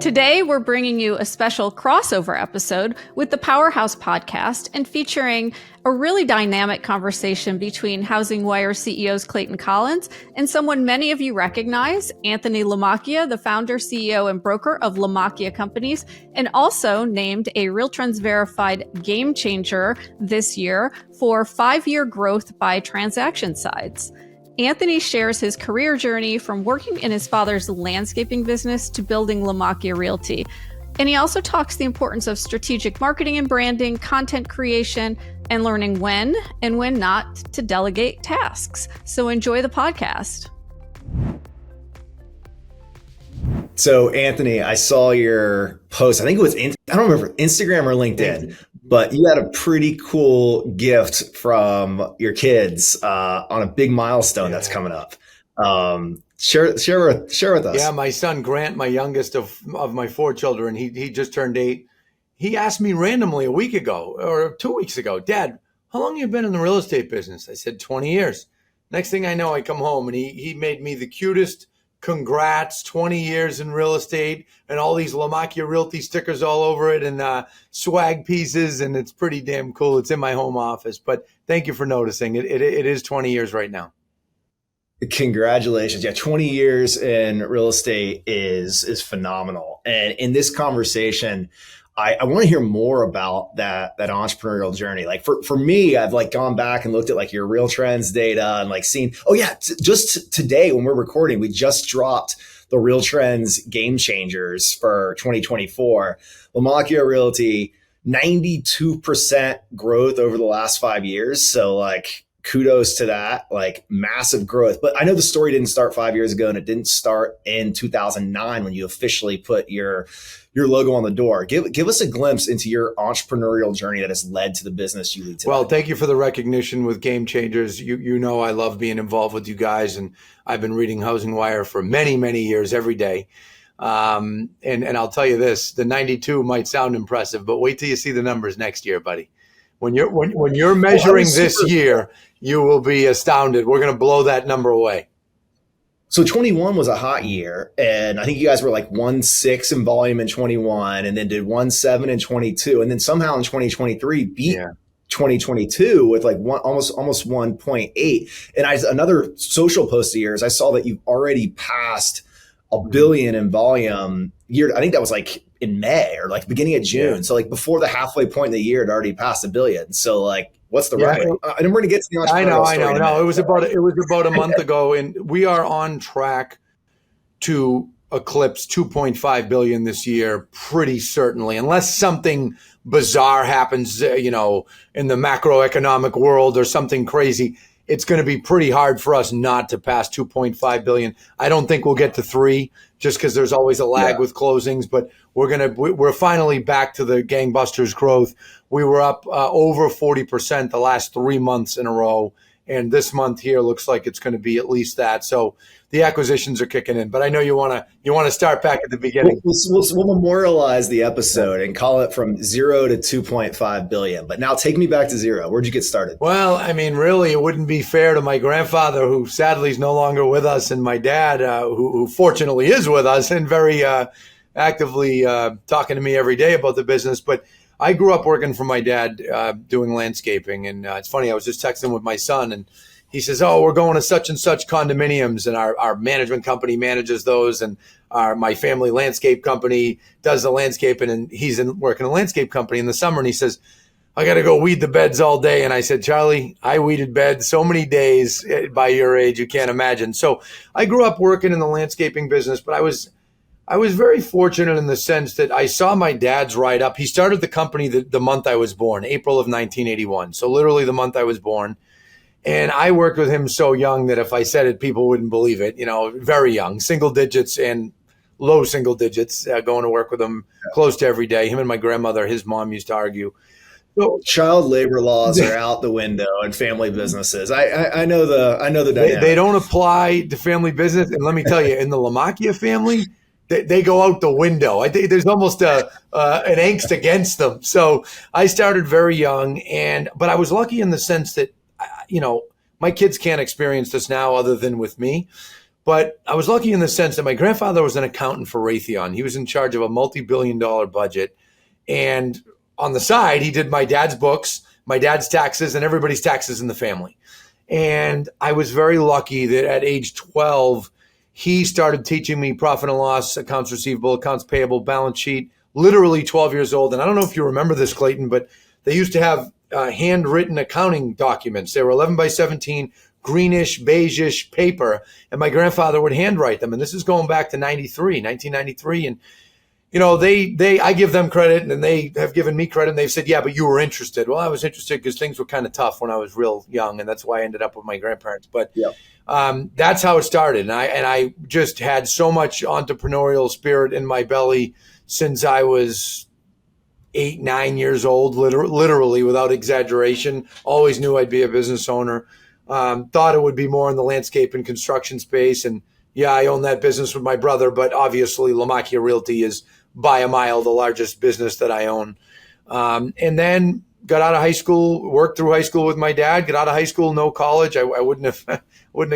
Today, we're bringing you a special crossover episode with the Powerhouse podcast and featuring a really dynamic conversation between HousingWire CEOs Clayton Collins and someone many of you recognize, Anthony Lamacchia, the founder, CEO, and broker of Lamacchia Companies, and also named a RealTrends verified GameChanger this year for 5-year growth by transaction sides. Anthony shares his career journey from working in his father's landscaping business to building Lamacchia Realty. And he also talks the importance of strategic marketing and branding, content creation, and learning when and when not to delegate tasks. So enjoy the podcast. So Anthony, I saw your post. I think it was, I don't remember, Instagram or LinkedIn, but you had a pretty cool gift from your kids on a big milestone that's coming up. Share with us. Yeah, my son Grant, my youngest of my 4 children, he just turned 8. He asked me randomly a week ago or 2 weeks ago, "Dad, how long have you been in the real estate business?" I said, 20 years. Next thing I know, I come home and he made me the cutest congrats, 20 years in real estate, and all these Lamacchia Realty stickers all over it and swag pieces, and it's pretty damn cool. It's in my home office, but thank you for noticing. It is 20 years right now. Congratulations. Yeah, 20 years in real estate is phenomenal. And in this conversation, I want to hear more about that entrepreneurial journey. Like for me, I've like gone back and looked at like your RealTrends data and like seen, just today when we're recording, we just dropped the RealTrends Game Changers for 2024. Lamacchia Realty, 92% growth over the last 5 years. So like kudos to that, like massive growth. But I know the story didn't start 5 years ago and it didn't start in 2009 when you officially put your logo on the door. Give us a glimpse into your entrepreneurial journey that has led to the business you lead today. Well, thank you for the recognition with Game Changers. You know I love being involved with you guys, and I've been reading HousingWire for many, many years every day. And I'll tell you this, the 92 might sound impressive, but wait till you see the numbers next year, buddy. When you're measuring this year, you will be astounded. We're going to blow that number away. So 21 was a hot year, and I think you guys were like 1.6 in volume in 21, and then did 1.7 in 22, and then somehow in 2023 beat 2022 with like almost 1.8. And another social post of yours, I saw that you've already passed $1 billion in volume. I think that was like in May or like beginning of June. Yeah. So like before the halfway point in the year, it already passed $1 billion. So like, what's the runway? And we're going to get to the entrepreneurial story. I know. No, it was about a month ago, and we are on track to eclipse 2.5 billion this year, pretty certainly, unless something bizarre happens, in the macroeconomic world or something crazy. It's going to be pretty hard for us not to pass 2.5 billion. I don't think we'll get to 3 just because there's always a lag with closings, but we're finally back to the gangbusters growth. We were up over 40% the last 3 months in a row. And this month here looks like it's going to be at least that. So the acquisitions are kicking in, but I know you want to start back at the beginning. We'll memorialize the episode and call it from 0 to 2.5 billion. But now take me back to 0. Where'd you get started? Well, I mean, really, it wouldn't be fair to my grandfather, who sadly is no longer with us, and my dad, who fortunately is with us and very actively talking to me every day about the business. But I grew up working for my dad doing landscaping. And it's funny, I was just texting with my son, and he says, "Oh, we're going to such and such condominiums, and our management company manages those, and my family landscape company does the landscaping." And he's working a landscape company in the summer, and he says, "I got to go weed the beds all day." And I said, "Charlie, I weeded beds so many days by your age, you can't imagine." So I grew up working in the landscaping business, but I was very fortunate in the sense that I saw my dad's ride up. He started the company the month I was born, April of 1981. So literally the month I was born. And I worked with him so young that if I said it, people wouldn't believe it. Very young, single digits and low single digits, going to work with him close to every day. Him and my grandmother, his mom, used to argue. So, child labor laws are out the window in family businesses. I know the dynamic. They don't apply to family business. And let me tell you, in the Lamacchia family, they go out the window. I think there's almost an angst against them. So I started very young, but I was lucky in the sense that, my kids can't experience this now other than with me. But I was lucky in the sense that my grandfather was an accountant for Raytheon. He was in charge of a multi-billion-dollar budget. And on the side, he did my dad's books, my dad's taxes, and everybody's taxes in the family. And I was very lucky that at age 12, he started teaching me profit and loss, accounts receivable, accounts payable, balance sheet, literally 12 years old. And I don't know if you remember this, Clayton, but they used to have handwritten accounting documents. They were 11 by 17, greenish, beigeish paper. And my grandfather would handwrite them. And this is going back to 1993. And I give them credit and they have given me credit and they've said, yeah, but you were interested. Well, I was interested because things were kind of tough when I was real young. And that's why I ended up with my grandparents. But that's how it started. And I just had so much entrepreneurial spirit in my belly since I was 8, 9 years old, literally without exaggeration. Always knew I'd be a business owner. Thought it would be more in the landscape and construction space. And yeah, I own that business with my brother, but obviously Lamacchia Realty is by a mile the largest business that I own. And then got out of high school, worked through high school with my dad, got out of high school, no college. I wouldn't have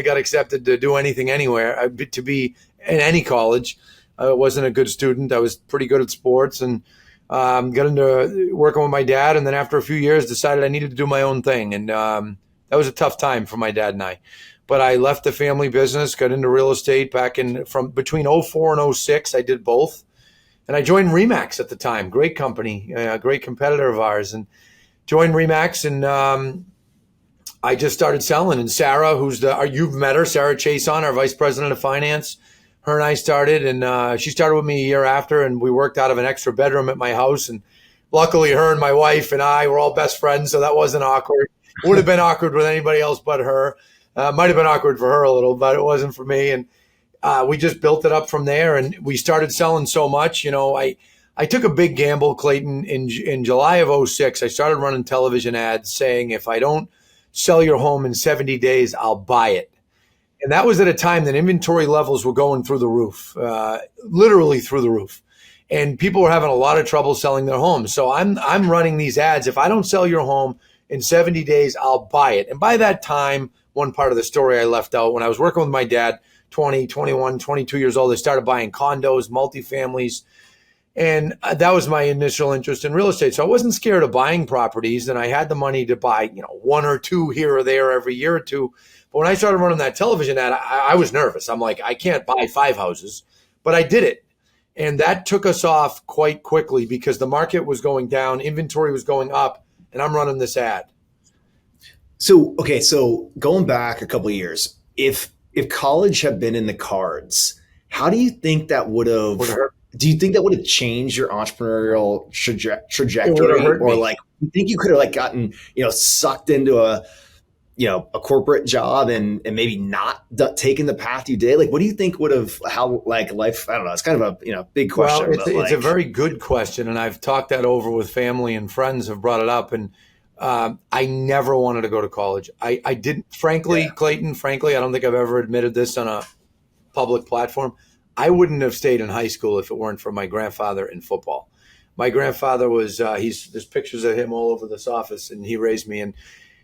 got accepted to do anything anywhere, to be in any college. I wasn't a good student. I was pretty good at sports and got into working with my dad. And then after a few years, decided I needed to do my own thing. And that was a tough time for my dad and I. But I left the family business, got into real estate from between 04 and 06. I did both. And I joined Remax at the time. Great company, a great competitor of ours. And joined Remax and I just started selling. And Sarah, you've met her, Sarah Chason, our vice president of finance. Her and I started, and she started with me a year after, and we worked out of an extra bedroom at my house. And luckily, her and my wife and I were all best friends, so that wasn't awkward. It would have been awkward with anybody else but her. Might have been awkward for her a little, but it wasn't for me. And we just built it up from there, and we started selling so much. I took a big gamble, Clayton. In July of 06, I started running television ads saying, if I don't sell your home in 70 days, I'll buy it. And that was at a time that inventory levels were going through the roof, literally through the roof. And people were having a lot of trouble selling their homes. So I'm running these ads. If I don't sell your home in 70 days, I'll buy it. And by that time, one part of the story I left out, when I was working with my dad, 20, 21, 22 years old, I started buying condos, multifamilies. And that was my initial interest in real estate. So I wasn't scared of buying properties, and I had the money to buy, one or two here or there every year or two. But when I started running that television ad, I was nervous. I'm like, I can't buy 5 houses, but I did it. And that took us off quite quickly because the market was going down, inventory was going up, and I'm running this ad. So going back a couple of years, if college had been in the cards, how do you think that would have changed your entrepreneurial trajectory? Or you think you could have gotten, sucked into a corporate job and maybe not taken the path you did? What do you think would have, how life, I don't know, it's kind of a big question. Well, it's a very good question. And I've talked that over with family and friends have brought it up. And I never wanted to go to college. I didn't, frankly, Clayton, I don't think I've ever admitted this on a public platform. I wouldn't have stayed in high school if it weren't for my grandfather in football. My grandfather was, there's pictures of him all over this office, and he raised me. And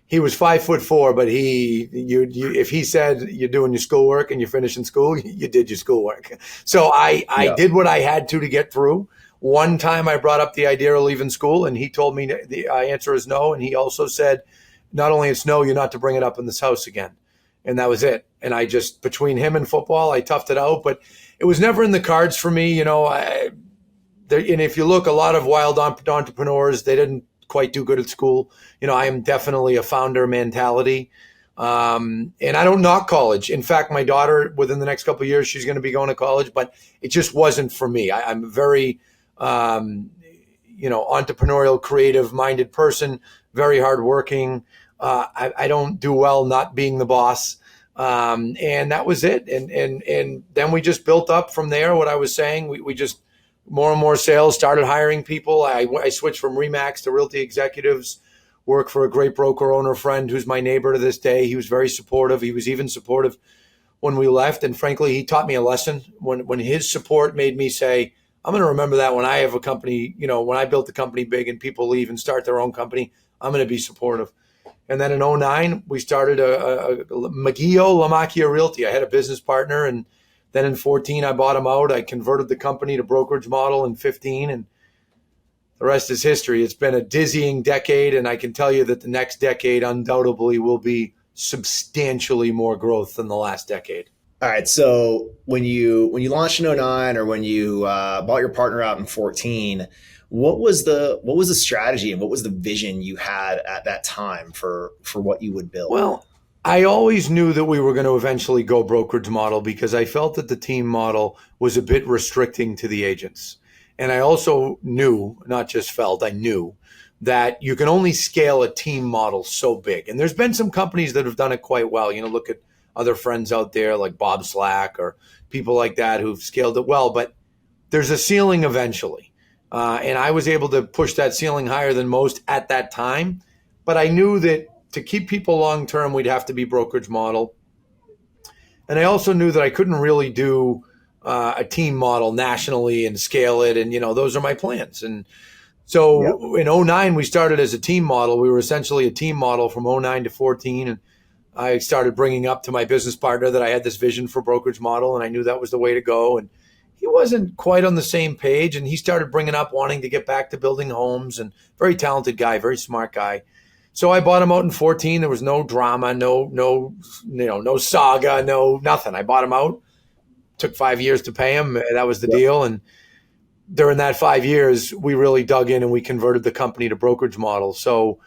he was 5'4", but if he said you're doing your schoolwork and you're finishing school, you did your schoolwork. So I did what I had to get through. One time I brought up the idea of leaving school, and he told me the answer is no. And he also said, not only it's no, you're not to bring it up in this house again. And that was it. And I just, between him and football, I toughed it out. But it was never in the cards for me. And if you look, a lot of wild entrepreneurs, they didn't quite do good at school. I am definitely a founder mentality. And I don't knock college. In fact, my daughter, within the next couple of years, she's going to be going to college, but it just wasn't for me. I'm a very, entrepreneurial, creative minded person, very hardworking. I don't do well not being the boss. And that was it. And then we just built up from there. What I was saying, we just more and more sales, started hiring people. I switched from Remax to Realty Executives, work for a great broker owner friend who's my neighbor to this day. He was very supportive. He was even supportive when we left. And frankly, he taught me a lesson when his support made me say, I'm going to remember that when I have a company, when I built the company big and people leave and start their own company, I'm going to be supportive. And then in '09, we started a Lamacchia Realty. I had a business partner. And then in 14, I bought him out. I converted the company to brokerage model in 15. And the rest is history. It's been a dizzying decade. And I can tell you that the next decade undoubtedly will be substantially more growth than the last decade. All right. So when you launched in '09, or when you bought your partner out in 14, what was the strategy and what was the vision you had at that time for what you would build? Well, I always knew that we were going to eventually go brokerage model because I felt that the team model was a bit restricting to the agents. And I also knew, not just felt, I knew that you can only scale a team model so big. And there's been some companies that have done it quite well. Look at other friends out there like Bob Slack or people like that who've scaled it well, but there's a ceiling eventually. And I was able to push that ceiling higher than most at that time. But I knew that to keep people long-term, we'd have to be brokerage model. And I also knew that I couldn't really do a team model nationally and scale it. And, those are my plans. And so in '09, we started as a team model. We were essentially a team model from '09 to 14. And I started bringing up to my business partner that I had this vision for brokerage model, and I knew that was the way to go. And he wasn't quite on the same page, and he started bringing up wanting to get back to building homes, and very talented guy, very smart guy. So I bought him out in 14. There was no drama, no saga, no nothing. I bought him out. Took 5 years to pay him. That was the deal. And during that 5 years, we really dug in and we converted the company to brokerage model. So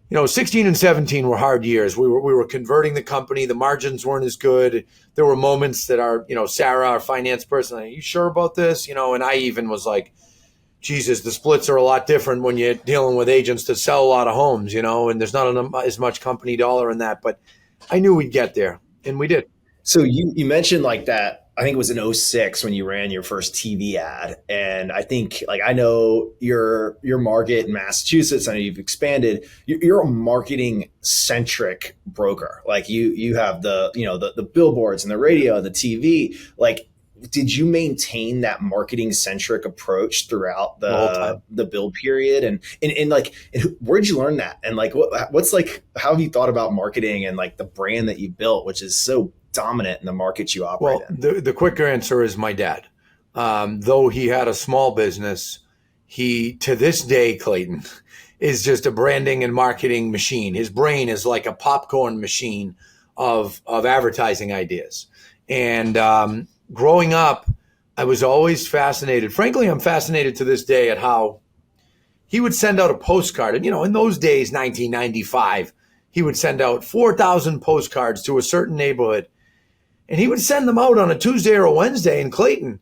16 and 17 were hard years. We were converting the company. The margins weren't as good. There were moments that Sarah, our finance person, are you sure about this? And I even was like, Jesus, the splits are a lot different when you're dealing with agents that sell a lot of homes, and there's not as much company dollar in that. But I knew we'd get there, and we did. So you mentioned like that. I think it was in '06 when you ran your first TV ad. And I think I know your market in Massachusetts. I know you've expanded. You're a marketing centric broker. Like you have the billboards and the radio, the TV. Did you maintain that marketing centric approach throughout the build period? And where did you learn that? And what's how have you thought about marketing and the brand that you built, which is so dominant in the markets you operate in? The quicker answer is my dad. Though he had a small business, he, to this day, Clayton, is just a branding and marketing machine. His brain is like a popcorn machine of advertising ideas. And growing up, I was always fascinated. Frankly, I'm fascinated to this day at how he would send out a postcard. And, in those days, 1995, he would send out 4,000 postcards to a certain neighborhood. And he would send them out on a Tuesday or a Wednesday in Clayton.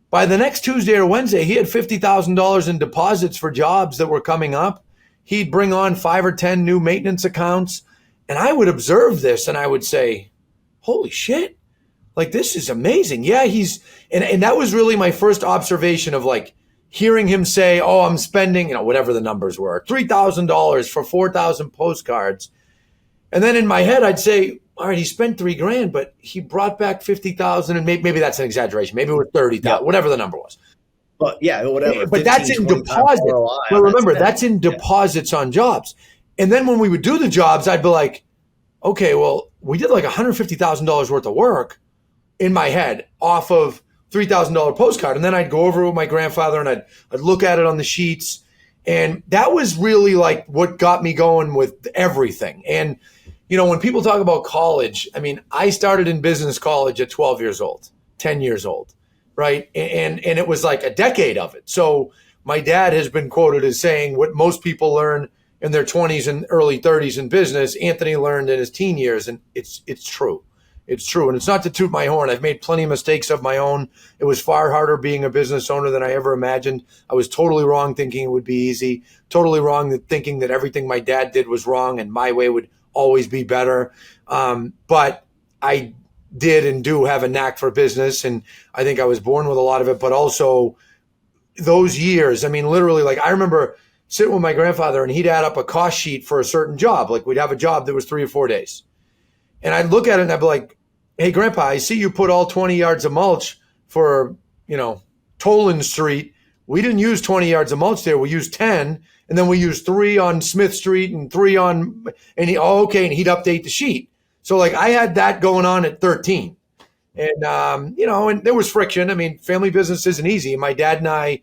By the next Tuesday or Wednesday, he had $50,000 in deposits for jobs that were coming up. He'd bring on 5 or 10 new maintenance accounts. And I would observe this and I would say, holy shit, this is amazing. Yeah, and that was really my first observation of hearing him say, oh, I'm spending, whatever the numbers were, $3,000 for 4,000 postcards. And then in my head, I'd say, all right, he spent $3,000, but he brought back 50,000, and maybe that's an exaggeration. Maybe it was 30,000, whatever the number was. But yeah, whatever. But that's in deposits. But remember, that's in deposits on jobs. And then when we would do the jobs, I'd be like, okay, well, we did $150,000 worth of work in my head off of $3,000 postcard. And then I'd go over it with my grandfather and I'd look at it on the sheets. And that was really what got me going with everything. And when people talk about college, I started in business college at 12 years old, 10 years old, right? And it was a decade of it. So my dad has been quoted as saying what most people learn in their 20s and early 30s in business, Anthony learned in his teen years. And it's true. It's true. And it's not to toot my horn. I've made plenty of mistakes of my own. It was far harder being a business owner than I ever imagined. I was totally wrong thinking it would be easy, totally wrong thinking that everything my dad did was wrong and my way would always be better. But I did and do have a knack for business. And I think I was born with a lot of it, but also those years, literally, I remember sitting with my grandfather and he'd add up a cost sheet for a certain job. We'd have a job that was 3 or 4 days. And I'd look at it and I'd be like, hey, Grandpa, I see you put all 20 yards of mulch for, Toland Street we didn't use 20 yards of mulch there. We used 10, and then we used 3 on Smith Street and 3 on, and he'd update the sheet. So like I had that going on at 13. And, and there was friction. I mean, family business isn't easy. My dad and I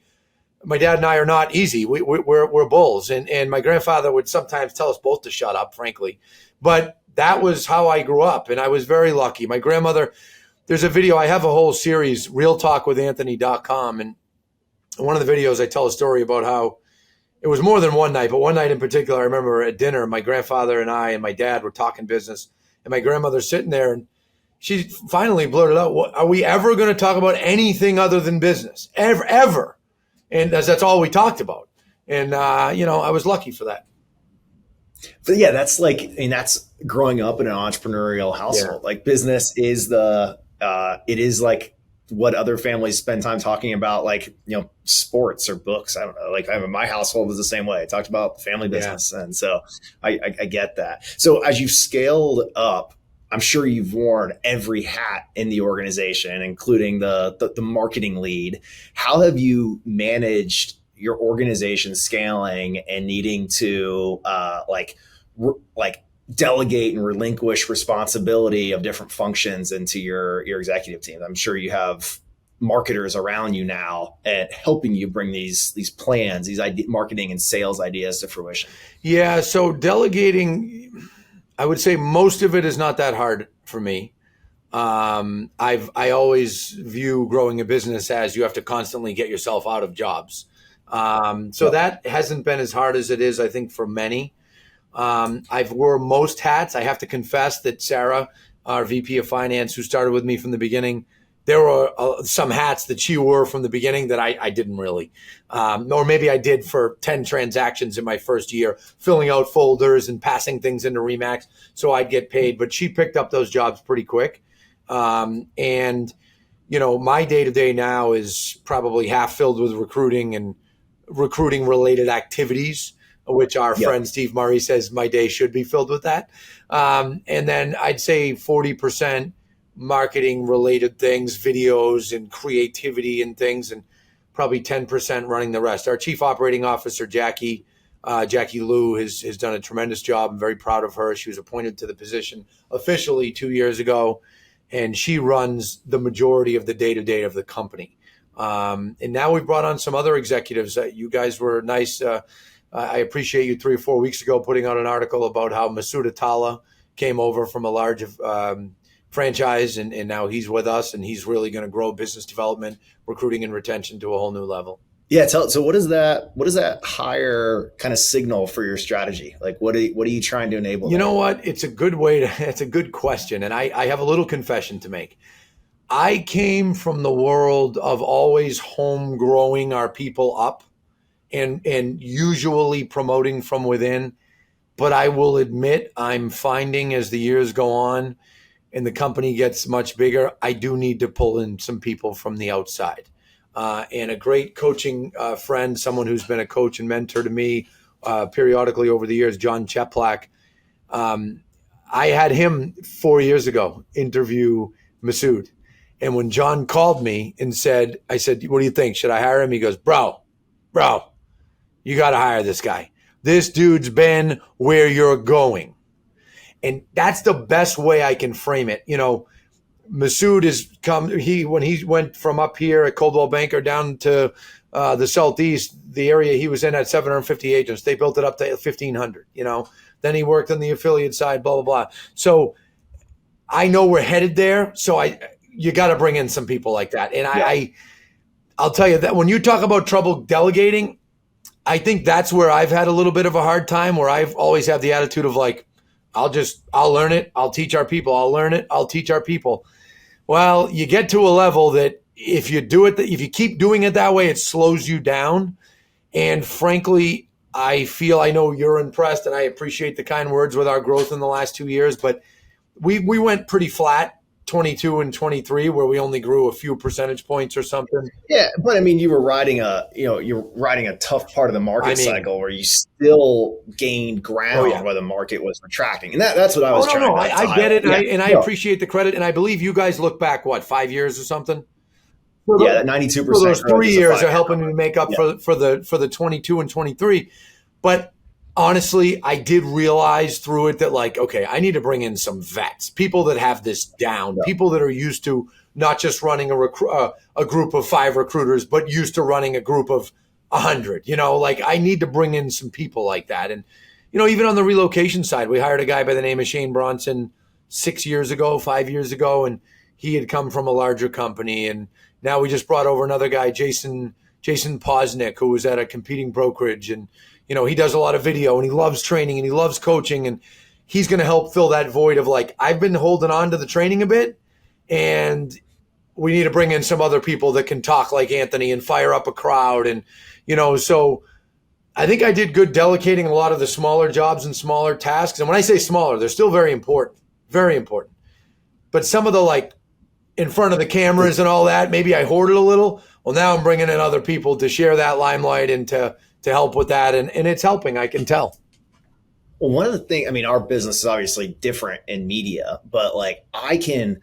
are not easy. We're bulls. And my grandfather would sometimes tell us both to shut up, frankly. But that was how I grew up. And I was very lucky. My grandmother, there's a video, I have a whole series, realtalkwithanthony.com. And one of the videos I tell a story about how it was more than one night, but one night in particular, I remember at dinner, my grandfather and I and my dad were talking business, and my grandmother's sitting there, and she finally blurted out, "Are we ever going to talk about anything other than business? Ever?" And that's all we talked about. And, I was lucky for that. But yeah, that's growing up in an entrepreneurial household. Yeah. Like business is it is like what other families spend time talking about, like, sports or books. I don't know. Like my household was the same way. I talked about family business. Yeah. And so I get that. So as you've scaled up, I'm sure you've worn every hat in the organization, including the marketing lead. How have you managed your organization scaling and needing to delegate and relinquish responsibility of different functions into your executive team? I'm sure you have marketers around you now and helping you bring these plans, these marketing and sales ideas to fruition. Yeah. So delegating, I would say most of it is not that hard for me. I always view growing a business as you have to constantly get yourself out of jobs. That hasn't been as hard as it is, I think, for many. I've wore most hats. I have to confess that Sarah, our VP of Finance, who started with me from the beginning, there were some hats that she wore from the beginning that I didn't really. Or maybe I did for 10 transactions in my first year, filling out folders and passing things into Remax so I'd get paid. But she picked up those jobs pretty quick. My day-to-day now is probably half filled with recruiting and recruiting-related activities, which our friend Steve Murray says my day should be filled with that. And then I'd say 40% marketing related things, videos and creativity and things, and probably 10% running the rest. Our chief operating officer, Jackie Lou, has done a tremendous job. I'm very proud of her. She was appointed to the position officially 2 years ago, and she runs the majority of the day-to-day of the company. And now we've brought on some other executives. You guys were nice. I appreciate you 3 or 4 weeks ago putting out an article about how Masood Atala came over from a large franchise, and now he's with us, and he's really going to grow business development, recruiting, and retention to a whole new level. Yeah. So what does that hire kind of signal for your strategy? Like, what are you trying to enable? You know what? It's a good question. And I have a little confession to make. I came from the world of always home growing our people up and usually promoting from within. But I will admit, I'm finding as the years go on and the company gets much bigger, I do need to pull in some people from the outside. And a great coaching friend, someone who's been a coach and mentor to me periodically over the years, John Cheplak. I had him 4 years ago interview Masood. And when John called me and I said, "What do you think? Should I hire him?" He goes, bro, you got to hire this guy. This dude's been where you're going. And that's the best way I can frame it. Masood when he went from up here at Coldwell Banker down to the Southeast, the area he was in had 750 agents. They built it up to 1,500, Then he worked on the affiliate side, blah, blah, blah. So I know we're headed there. So you got to bring in some people like that. And I'll tell you that when you talk about trouble delegating, I think that's where I've had a little bit of a hard time, where I've always had the attitude of like, I'll learn it. I'll teach our people. I'll learn it. I'll teach our people. Well, you get to a level that if you keep doing it that way, it slows you down. And frankly, I know you're impressed, and I appreciate the kind words with our growth in the last 2 years, but we went pretty flat, 22 and 23, where we only grew a few percentage points or something. Yeah, but I mean, you're riding a tough part of the market cycle where you still gained ground where the market was retracting, and that's what I was trying to I get it, and I appreciate the credit, and I believe you guys look back 5 years or something. Yeah, that 92% for those growth 3 is a years are five-year helping number. me make up Yeah. for the 22 and 23. But honestly, I did realize through it that, like, okay, I need to bring in some vets, people that have this down, Yeah. people that are used to not just running a group of 5 recruiters, but used to running a group of 100. Like, I need to bring in some people like that. And even on the relocation side, we hired a guy by the name of Shane Bronson 5 years ago, and he had come from a larger company. And now we just brought over another guy, Jason Posnick, who was at a competing brokerage. And, he does a lot of video, and he loves training, and he loves coaching. And he's going to help fill that void of, like, I've been holding on to the training a bit, and we need to bring in some other people that can talk like Anthony and fire up a crowd. And, so I think I did good delegating a lot of the smaller jobs and smaller tasks. And when I say smaller, they're still very important, very important. But some of the, like, in front of the cameras and all that, maybe I hoarded a little. Well, now I'm bringing in other people to share that limelight and to help with that. And it's helping, I can tell. Well, one of the things, I mean, our business is obviously different in media, but I can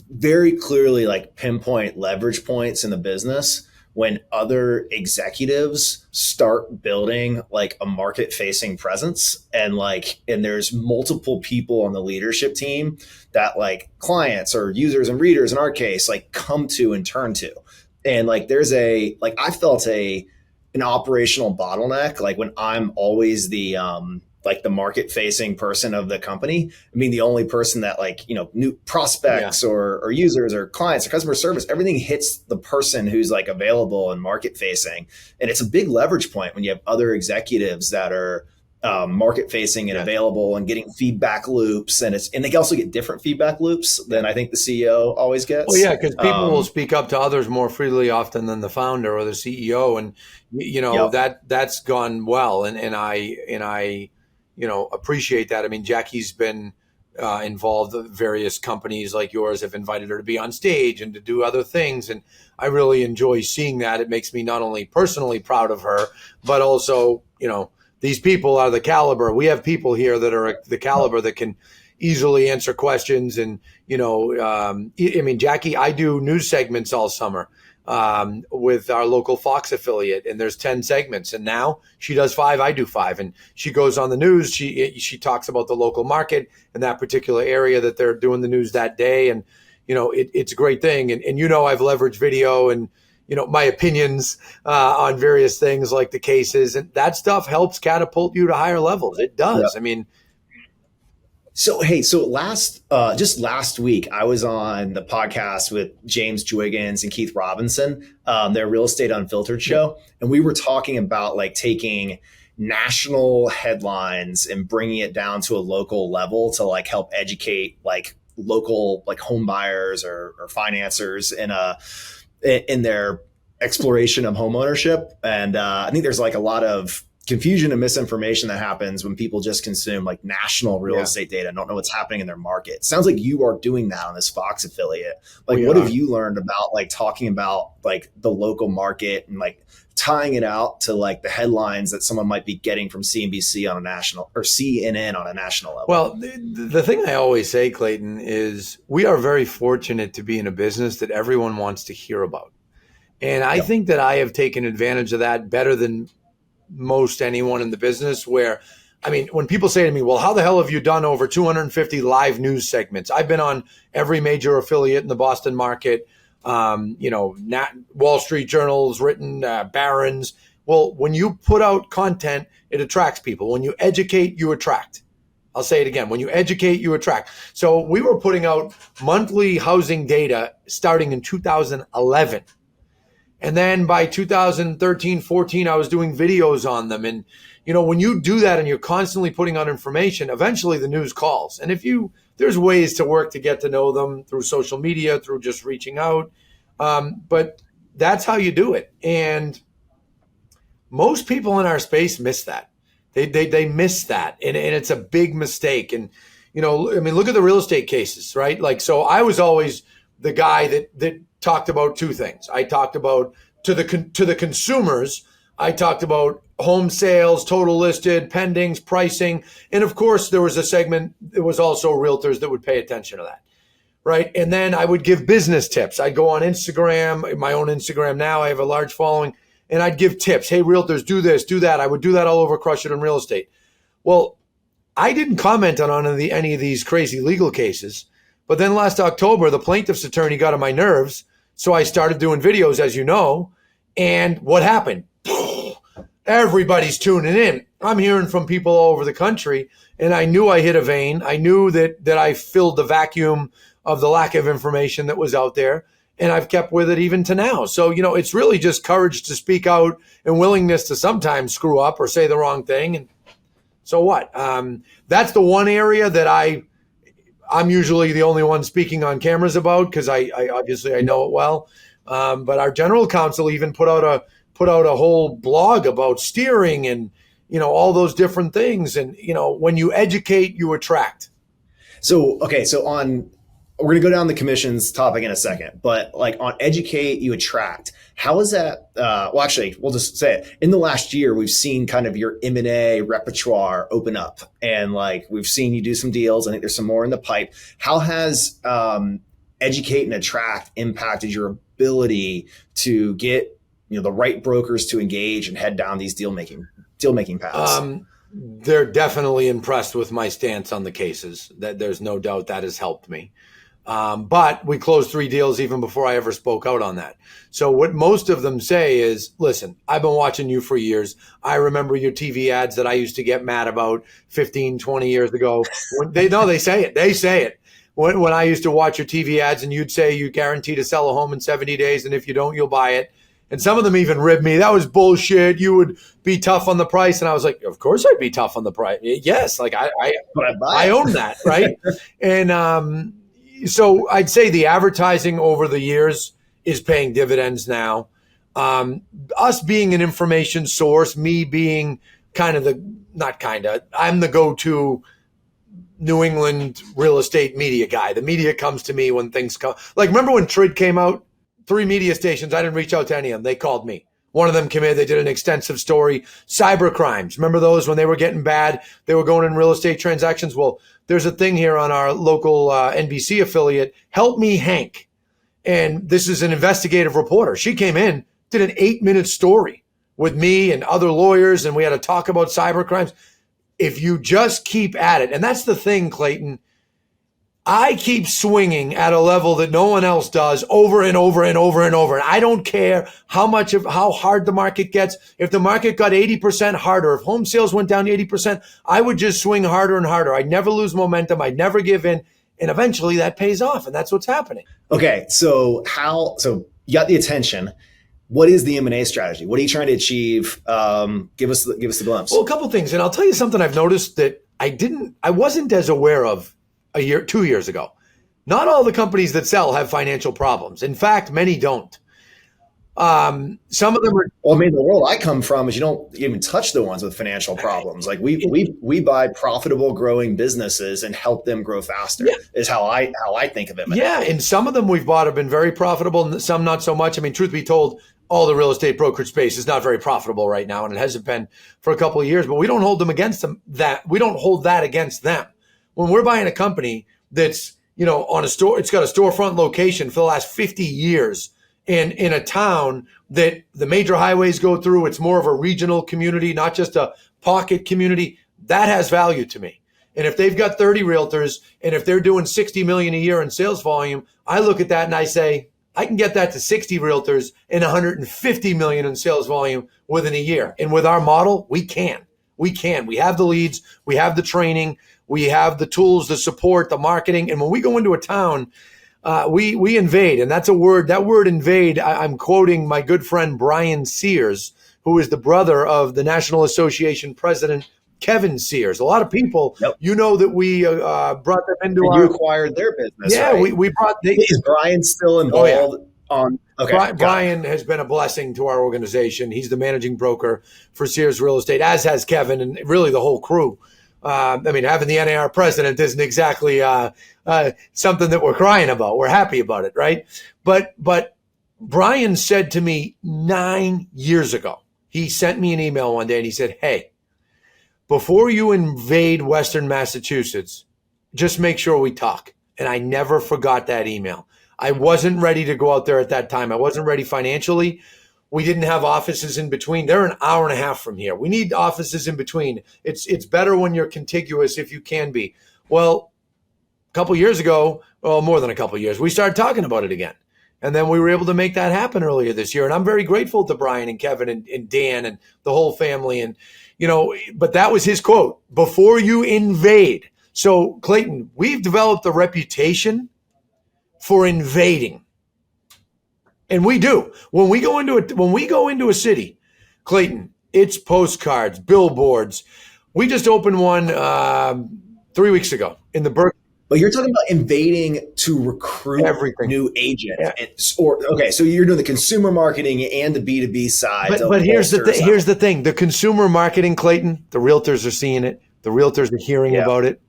very clearly pinpoint leverage points in the business when other executives start building a market facing presence, and there's multiple people on the leadership team that clients or users and readers in our case come to and turn to. And there's I felt an operational bottleneck when I'm always the the market facing person of the company. I mean, the only person that new prospects or users or clients or customer service, everything hits the person who's available and market facing. And it's a big leverage point when you have other executives that are market facing and available and getting feedback loops. And they also get different feedback loops than I think the CEO always gets. Well, yeah, because people will speak up to others more freely often than the founder or the CEO. And, that's gone well. And I appreciate that. I mean, Jackie's been involved in various companies like yours have invited her to be on stage and to do other things. And I really enjoy seeing that. It makes me not only personally proud of her, but also, these people are the caliber. We have people here that are the caliber that can easily answer questions. And, Jackie, I do news segments all summer with our local Fox affiliate, and there's 10 segments. And now she does 5, I do 5. And she goes on the news. She talks about the local market in that particular area that they're doing the news that day. And, it's a great thing. And I've leveraged video and, my opinions on various things like the cases, and that stuff helps catapult you to higher levels. It does. Yeah. I mean, so last week, I was on the podcast with James Dwiggins and Keith Robinson, their Real Estate Unfiltered show. And we were talking about taking national headlines and bringing it down to a local level to help educate local home buyers or financiers in their exploration of home ownership. And I think there's a lot of confusion and misinformation that happens when people just consume national real estate data and don't know what's happening in their market. Sounds like you are doing that on this Fox affiliate. What have you learned about talking about the local market and tying it out to the headlines that someone might be getting from CNBC on a national or CNN on a national level? Well, the thing I always say, Clayton, is we are very fortunate to be in a business that everyone wants to hear about. And I think that I have taken advantage of that better than most anyone in the business, where, when people say to me, well, how the hell have you done over 250 live news segments? I've been on every major affiliate in the Boston market, Wall Street Journal's written, Barron's. Well, when you put out content, it attracts people. When you educate, you attract. I'll say it again. When you educate, you attract. So we were putting out monthly housing data starting in 2011. And then by 2013, 14, I was doing videos on them. And, when you do that and you're constantly putting out information, eventually the news calls. And there's ways to work to get to know them through social media, through just reaching out. But that's how you do it. And most people in our space miss that. They miss that. And it's a big mistake. And, look at the real estate cases, right? So I was always the guy that talked about two things. I talked about to the consumers, I talked about home sales, total listed, pendings, pricing. And of course, there was a segment, it was also realtors that would pay attention to that. right? And then I would give business tips. I'd go on Instagram, my own Instagram now. I have a large following, and I'd give tips. Hey, realtors, do this, do that. I would do that all over Crush It in Real Estate. Well, I didn't comment on any of these crazy legal cases. But then last October, the plaintiff's attorney got on my nerves. So I started doing videos, as you know. And what happened? Everybody's tuning in. I'm hearing from people all over the country. And I knew I hit a vein. I knew that I filled the vacuum of the lack of information that was out there. And I've kept with it even to now. So, it's really just courage to speak out and willingness to sometimes screw up or say the wrong thing. And so what? That's the one area that I'm usually the only one speaking on cameras about, because I obviously I know it well. But our general counsel even put out a whole blog about steering and all those different things. And when you educate, you attract. So we're going to go down the commissions topic in a second, but like on educate, you attract. How is that? Well, actually, we'll just say it. In the last year, we've seen kind of your M&A repertoire open up, and like we've seen you do some deals. I think there's some more in the pipe. How has educate and attract impacted your ability to get the right brokers to engage and head down these deal making paths? They're definitely impressed with my stance on the cases. That there's no doubt that has helped me. But we closed 3 deals even before I ever spoke out on that. So what most of them say is, listen, I've been watching you for years. I remember your TV ads that I used to get mad about 15, 20 years ago. They say it. They say it. When I used to watch your TV ads and you'd say you guarantee to sell a home in 70 days. And if you don't, you'll buy it. And some of them even ribbed me. That was bullshit. You would be tough on the price. And I was like, of course I'd be tough on the price. Yes. Like I own that. Right. And, so I'd say the advertising over the years is paying dividends now. Us being an information source, me being I'm the go-to New England real estate media guy. The media comes to me when things come. Like, remember when Trid came out? 3 media stations. I didn't reach out to any of them. They called me. One of them came in. They did an extensive story. Cyber crimes. Remember those when they were getting bad? They were going in real estate transactions. Well, there's a thing here on our local NBC affiliate, Help Me Hank. And this is an investigative reporter. She came in, did an 8-minute story with me and other lawyers, and we had to talk about cyber crimes. If you just keep at it, and that's the thing, Clayton, I keep swinging at a level that no one else does over and over and over and over. And I don't care how hard the market gets. If the market got 80% harder, if home sales went down 80%, I would just swing harder and harder. I'd never lose momentum. I'd never give in. And eventually that pays off. And that's what's happening. Okay. So you got the attention. What is the M&A strategy? What are you trying to achieve? Give us the glimpse. Well, a couple of things. And I'll tell you something I've noticed that I wasn't as aware of 2 years ago. Not all the companies that sell have financial problems. In fact, many don't. Some of them are. Well, I mean, the world I come from is you don't even touch the ones with financial problems. Like we buy profitable, growing businesses and help them grow faster. Yeah. Is how I think of it. Yeah, and some of them we've bought have been very profitable, and some not so much. I mean, truth be told, all the real estate brokerage space is not very profitable right now, and it hasn't been for a couple of years. But we don't hold them against them. We don't hold that against them. When we're buying a company that's, on a store, it's got a storefront location for the last 50 years and in a town that the major highways go through. It's more of a regional community, not just a pocket community. That has value to me. And if they've got 30 realtors and if they're doing 60 million a year in sales volume, I look at that and I say, I can get that to 60 realtors and 150 million in sales volume within a year. And with our model, we can. We have the leads. We have the training. We have the tools, the support, the marketing. And when we go into a town, we invade. And that's a word. That word invade, I'm quoting my good friend Brian Sears, who is the brother of the National Association president, Kevin Sears. A lot of people, that we brought them into You acquired their business. Yeah, right? we brought. Is Brian still involved? Oh, yeah. Okay. Brian has been a blessing to our organization. He's the managing broker for Sears Real Estate, as has Kevin and really the whole crew. Having the NAR president isn't exactly something that we're crying about. We're happy about it, right? But Brian said to me 9 years ago, he sent me an email one day and he said, hey, before you invade Western Massachusetts, just make sure we talk. And I never forgot that email. I wasn't ready to go out there at that time. I wasn't ready financially. We didn't have offices in between. They're an hour and a half from here. We need offices in between. It's better when you're contiguous if you can be. Well, a couple years ago, well, more than a couple years, we started talking about it again. And then we were able to make that happen earlier this year. And I'm very grateful to Brian and Kevin and Dan and the whole family. And, but that was his quote, before you invade. So, Clayton, we've developed a reputation for invading. And we do. When we go into a city, Clayton, it's postcards, billboards. We just opened one 3 weeks ago in the Berkeley. But you're talking about invading to recruit everything. New agents. Yeah. So you're doing the consumer marketing and the B2B side. But here's the thing. The consumer marketing, Clayton, the realtors are seeing it. The realtors are hearing about it.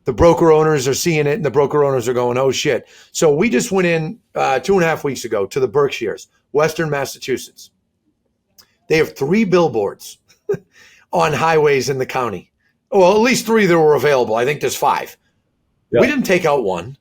The broker owners are seeing it, and the broker owners are going, oh, shit. So we just went in 2.5 weeks ago to the Berkshires, Western Massachusetts. They have 3 billboards on highways in the county. Well, at least 3 that were available. I think there's 5. Yeah. We didn't take out one.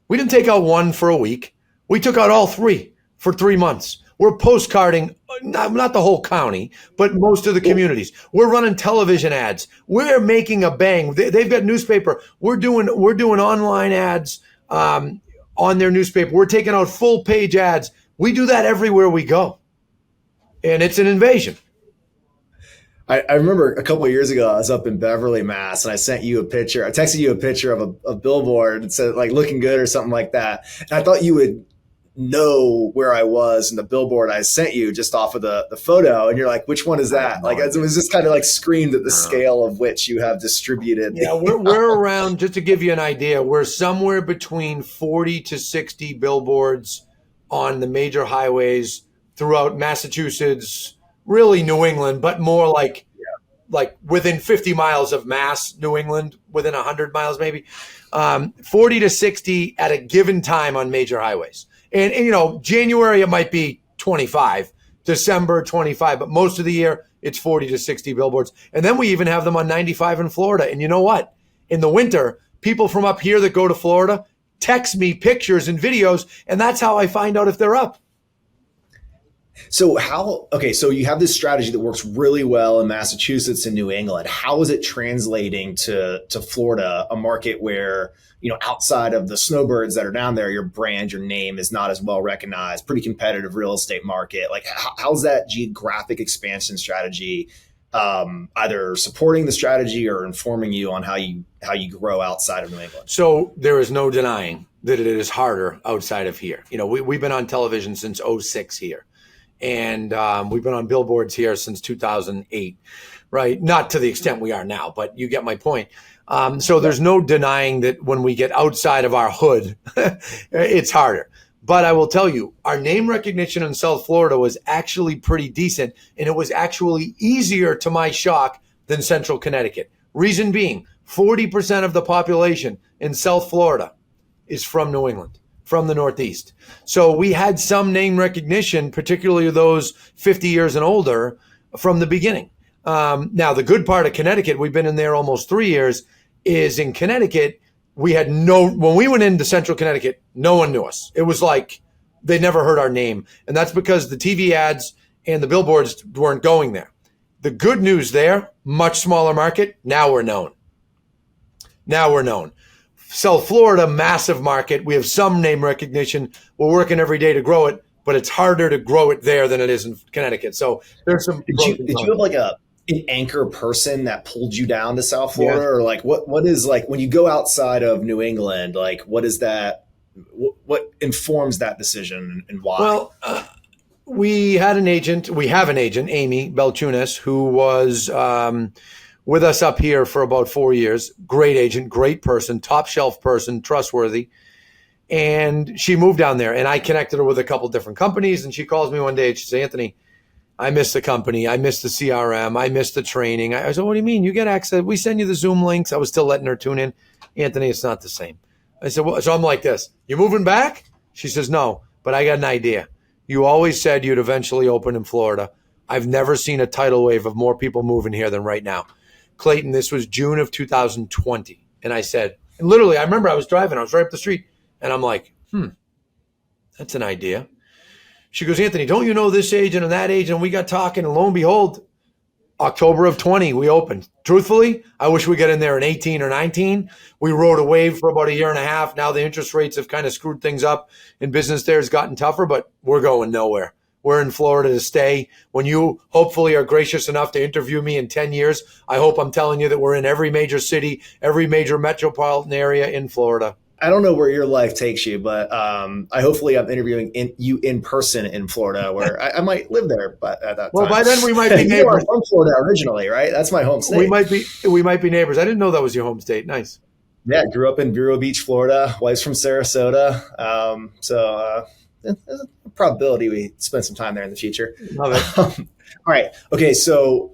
We didn't take out one for a week. We took out all 3 for 3 months. We're postcarding, not the whole county, but most of the communities. We're running television ads. We're making a bang. They've got newspaper. We're doing online ads on their newspaper. We're taking out full page ads. We do that everywhere we go. And it's an invasion. I remember a couple of years ago, I was up in Beverly, Mass, and I sent you a picture. I texted you a picture of a billboard and said, like, looking good or something like that. And I thought you would know where I was in the billboard I sent you just off of the photo. And you're like, which one is that? Like, it was just kind of like screamed at the scale of which you have distributed. Yeah, we're around, just to give you an idea, we're somewhere between 40 to 60 billboards on the major highways throughout Massachusetts, really New England, but more like within 50 miles of Mass, New England, within 100 miles maybe, 40 to 60 at a given time on major highways. And January, it might be 25, December, 25, but most of the year, it's 40 to 60 billboards. And then we even have them on 95 in Florida. And you know what? In the winter, people from up here that go to Florida text me pictures and videos, and that's how I find out if they're up. So so you have this strategy that works really well in Massachusetts and New England. How is it translating to Florida, a market where, outside of the snowbirds that are down there, your brand, your name is not as well recognized, pretty competitive real estate market? Like, how's that geographic expansion strategy either supporting the strategy or informing you on how you grow outside of New England? So there is no denying that it is harder outside of here. We've been on television since 2006 here. And we've been on billboards here since 2008, right? Not to the extent we are now, but you get my point. So there's no denying that when we get outside of our hood, it's harder. But I will tell you, our name recognition in South Florida was actually pretty decent, and it was actually easier, to my shock, than Central Connecticut. Reason being, 40% of the population in South Florida is from New England, from the Northeast. So we had some name recognition, particularly those 50 years and older, from the beginning. Now, the good part of Connecticut, we've been in there almost 3 years, is in Connecticut, when we went into Central Connecticut, no one knew us. It was like they never heard our name. And that's because the TV ads and the billboards weren't going there. The good news there, much smaller market, now we're known. South Florida, massive market. We have some name recognition. We're working every day to grow it, but it's harder to grow it there than it is in Connecticut. So there's some. Did you have like an anchor person that pulled you down to South Florida, or like what is, like, when you go outside of New England, like what is that? What informs that decision and why? Well, we have an agent, Amy Belchunas, who was with us up here for about 4 years. Great agent, great person, top shelf person, trustworthy. And she moved down there, and I connected her with a couple different companies. And she calls me one day and she says, Anthony, I miss the company. I miss the CRM. I miss the training. I said, what do you mean? You get access. We send you the Zoom links. I was still letting her tune in. Anthony, it's not the same. I said, well, so I'm like this. You moving back? She says, no, but I got an idea. You always said you'd eventually open in Florida. I've never seen a tidal wave of more people moving here than right now. Clayton, this was June of 2020. And I said, And literally, I remember I was driving, I was right up the street, and I'm like, that's an idea. She goes, Anthony, don't you know this agent and that agent? And we got talking, and lo and behold, October of 20, we opened. Truthfully, I wish we got in there in 18 or 19. We rode a wave for about a year and a half. Now the interest rates have kind of screwed things up, and business there has gotten tougher, but we're going nowhere. We're in Florida to stay. When you hopefully are gracious enough to interview me in 10 years, I hope I'm telling you that we're in every major city, every major metropolitan area in Florida. I don't know where your life takes you, but I'm interviewing you in person in Florida, where I might live there. But at that time, by then we might be neighbors. You are from Florida originally, right? That's my home state. We might be neighbors. I didn't know that was your home state. Nice. Yeah, grew up in Vero Beach, Florida. Wife's from Sarasota, there's a probability we spend some time there in the future. Love it. All right. Okay. So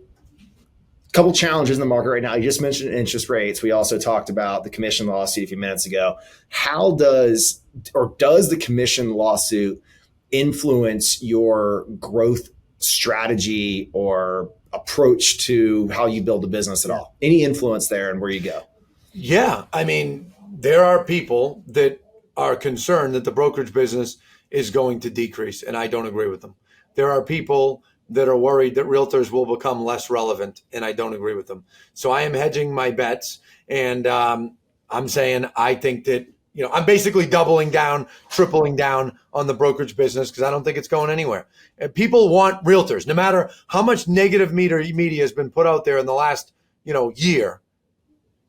a couple challenges in the market right now. You just mentioned interest rates. We also talked about the commission lawsuit a few minutes ago. How does the commission lawsuit influence your growth strategy or approach to how you build a business at all? Any influence there and where you go? Yeah. I mean, there are people that are concerned that the brokerage business is going to decrease, and I don't agree with them. There are people that are worried that realtors will become less relevant, and I don't agree with them. So I am hedging my bets, and I'm saying I think that, I'm basically doubling down, tripling down on the brokerage business because I don't think it's going anywhere. And people want realtors, no matter how much negative media has been put out there in the last, year.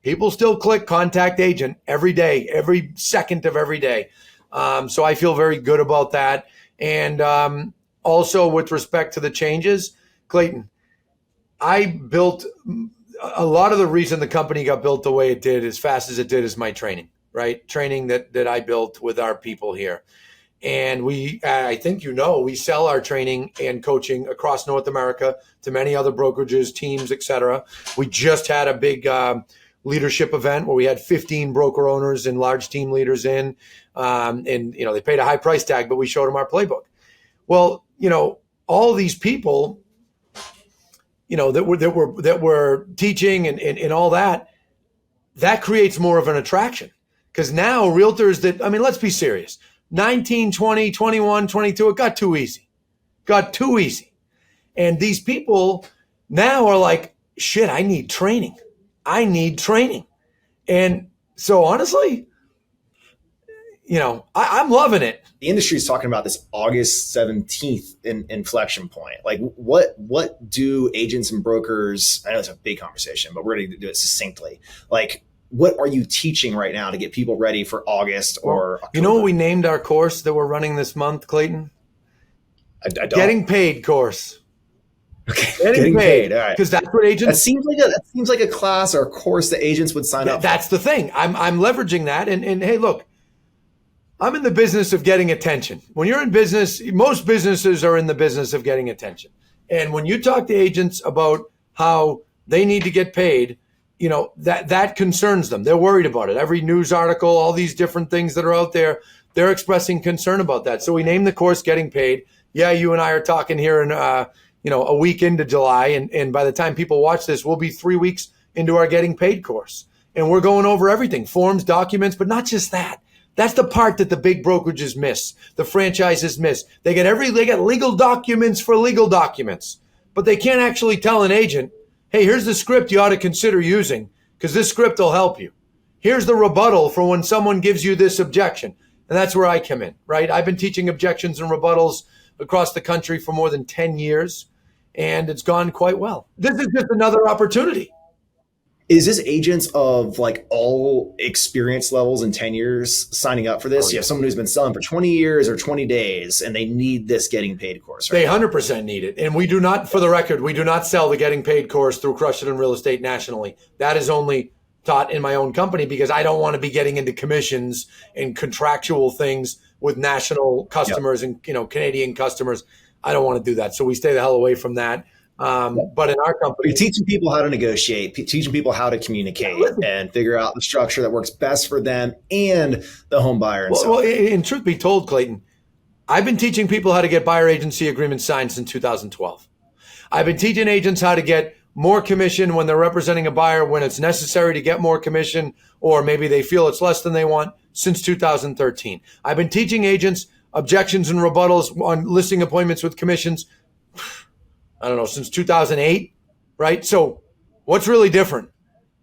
People still click contact agent every day, every second of every day. So I feel very good about that. And also with respect to the changes, Clayton, I built a lot of the reason the company got built the way it did, as fast as it did, is my training, right? Training that I built with our people here. And I think we sell our training and coaching across North America to many other brokerages, teams, et cetera. We just had a big leadership event where we had 15 broker owners and large team leaders in, and they paid a high price tag, but we showed them our playbook. Well, all these people, that were teaching and all that creates more of an attraction, because now realtors let's be serious, 19, 20, 21, 22, it got too easy. And these people now are like, shit, I need training. And so honestly, I'm loving it. The industry is talking about this August 17th inflection point. Like what do agents and brokers, I know it's a big conversation, but we're going to do it succinctly. Like, what are you teaching right now to get people ready for August or October? You know what we named our course that we're running this month, Clayton? I don't. Getting Paid course. Okay, getting paid. All right, because that's what agents. That seems like a class or a course that agents would sign up. That's the thing. I'm leveraging that, and hey, look, I'm in the business of getting attention. When you're in business, most businesses are in the business of getting attention. And when you talk to agents about how they need to get paid, that concerns them. They're worried about it. Every news article, all these different things that are out there, they're expressing concern about that. So we named the course Getting Paid. Yeah, you and I are talking here in a week into July, and by the time people watch this, we'll be 3 weeks into our Getting Paid course. And we're going over everything, forms, documents, but not just that. That's the part that the big brokerages miss, the franchises miss. They get legal documents for legal documents, but they can't actually tell an agent, hey, here's the script you ought to consider using, because this script will help you. Here's the rebuttal for when someone gives you this objection. And that's where I come in, right? I've been teaching objections and rebuttals across the country for more than 10 years, and it's gone quite well. This is just another opportunity. Is this agents of like all experience levels and 10 years signing up for this? You have someone who's been selling for 20 years or 20 days, and they need this Getting Paid course, right? They 100% need it. And we do not, for the record, we do not sell the Getting Paid course through Crush It in Real Estate nationally. That is only taught in my own company, because I don't want to be getting into commissions and contractual things with national customers and Canadian customers. I don't want to do that. So we stay the hell away from that. But in our company, you're teaching people how to negotiate, teaching people how to communicate and figure out the structure that works best for them and the home buyer. Well, in truth be told, Clayton, I've been teaching people how to get buyer agency agreements signed since 2012. I've been teaching agents how to get more commission when they're representing a buyer when it's necessary to get more commission, or maybe they feel it's less than they want, since 2013. I've been teaching agents objections and rebuttals on listing appointments with commissions, I don't know, since 2008, right? So what's really different?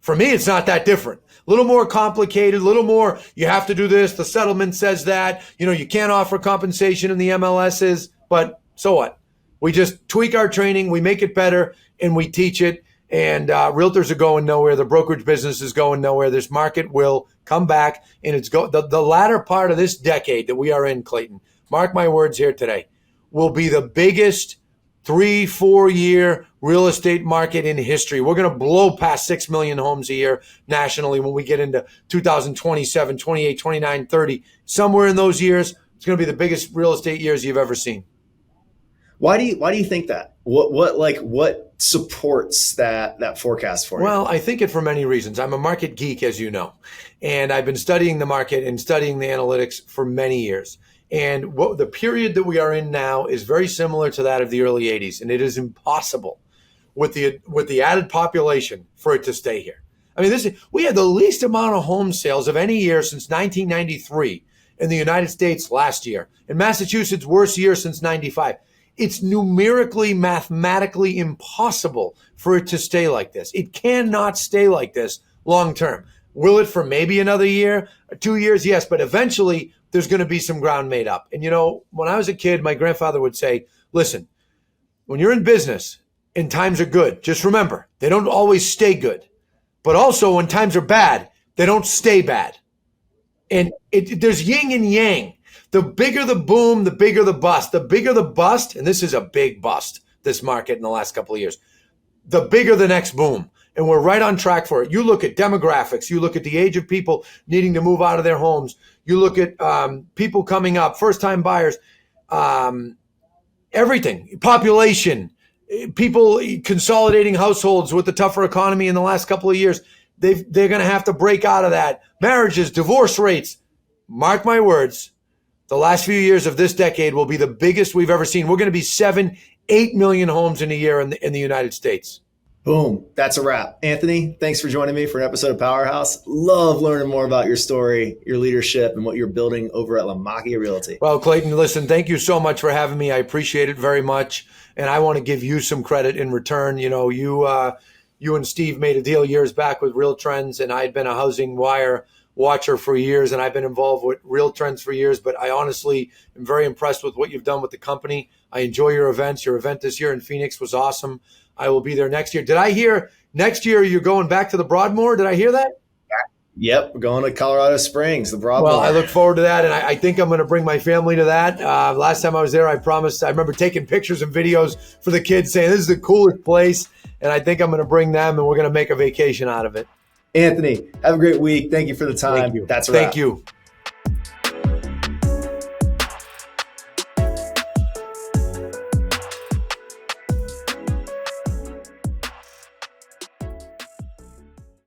For me, it's not that different. A little more complicated, a little more, you have to do this, the settlement says that, you can't offer compensation in the MLSs, but so what? We just tweak our training, we make it better, and we teach it. And realtors are going nowhere. The brokerage business is going nowhere. This market will come back, and it's the latter part of this decade that we are in, Clayton, mark my words here today, will be the biggest 3-4 year real estate market in history. We're going to blow past 6 million homes a year nationally when we get into 2027, 28, 29, 30. Somewhere in those years, it's going to be the biggest real estate years you've ever seen. Why do you think that? What supports that forecast for you? Well, I think it for many reasons. I'm a market geek, as you know, and I've been studying the market and studying the analytics for many years. And the period that we are in now is very similar to that of the early 80s, and it is impossible with the added population for it to stay here. I mean, we had the least amount of home sales of any year since 1993 in the United States last year. In Massachusetts, worst year since 95. It's numerically, mathematically impossible for it to stay like this. It cannot stay like this long term. Will it for maybe another year, 2 years? Yes, but eventually there's going to be some ground made up. And when I was a kid, my grandfather would say, listen, when you're in business and times are good, just remember, they don't always stay good. But also when times are bad, they don't stay bad. And there's yin and yang. The bigger the boom, the bigger the bust. The bigger the bust, and this is a big bust, this market in the last couple of years, the bigger the next boom. And we're right on track for it. You look at demographics. You look at the age of people needing to move out of their homes. You look at people coming up, first-time buyers, everything, population, people consolidating households with the tougher economy in the last couple of years. They're going to have to break out of that. Marriages, divorce rates, mark my words, the last few years of this decade will be the biggest we've ever seen. We're going to be 7-8 million homes in a year in the United States. Boom. That's a wrap. Anthony, thanks for joining me for an episode of Powerhouse. Love learning more about your story, your leadership, and what you're building over at Lamacchia Realty. Well, Clayton, listen, thank you so much for having me. I appreciate it very much. And I want to give you some credit in return. You and Steve made a deal years back with Real Trends, and I'd been a HousingWire watcher for years, and I've been involved with Real Trends for years, but I honestly am very impressed with what you've done with the company. I enjoy your events. Your event this year in Phoenix was awesome. I will be there next year. Did I hear next year you're going back to the Broadmoor? Did I hear that? Yep, we're going to Colorado Springs, the Broadmoor. Well, I look forward to that, and I think I'm going to bring my family to that. Last time I was there, I remember taking pictures and videos for the kids saying, this is the coolest place, and I think I'm going to bring them, and we're going to make a vacation out of it. Anthony, have a great week. Thank you for the time. Thank you. That's a wrap. Thank you.